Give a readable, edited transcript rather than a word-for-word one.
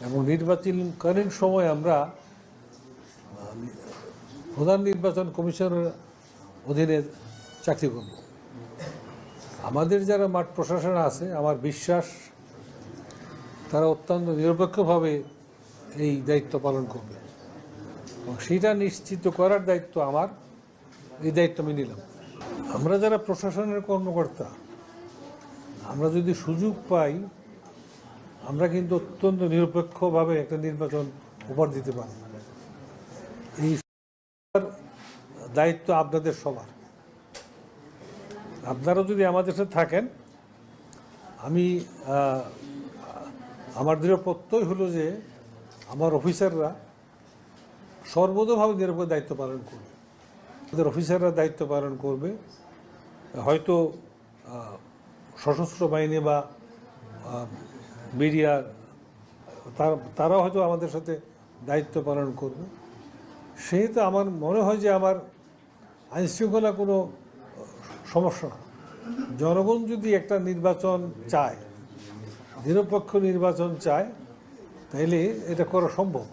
এবং নির্বাচনকালীন সময় আমরা প্রধান নির্বাচন কমিশনের অধীনে চাকরি করব। আমাদের যারা মাঠ প্রশাসন আছে আমার বিশ্বাস তারা অত্যন্ত নিরপেক্ষভাবে এই দায়িত্ব পালন করবে এবং সেটা নিশ্চিত করার দায়িত্ব আমার, এই দায়িত্ব আমি নিলাম। আমরা যারা প্রশাসনের কর্মকর্তা আমরা যদি সুযোগ পাই আমরা কিন্তু অত্যন্ত নিরপেক্ষভাবে একটা নির্বাচন উপহার দিতে পারি। এই দায়িত্ব আপনাদের সবার। আপনারা যদি আমাদের সাথে থাকেন আমি আমার দৃঢ় প্রত্যয় হলো যে আমার অফিসাররা সর্বতোভাবে নিরপেক্ষ দায়িত্ব পালন করবে। আমাদের অফিসাররা দায়িত্ব পালন করবে, হয়তো সশস্ত্র বাহিনী বা মিডিয়ার তারাও হয়তো আমাদের সাথে দায়িত্ব পালন করবে। সেহেতু আমার মনে হয় যে আমার আইনশৃঙ্খলা কোনো সমস্যা না। জনগণ যদি একটা নির্বাচন চায়, নিরপেক্ষ নির্বাচন চায়, তাইলে এটা করা সম্ভব।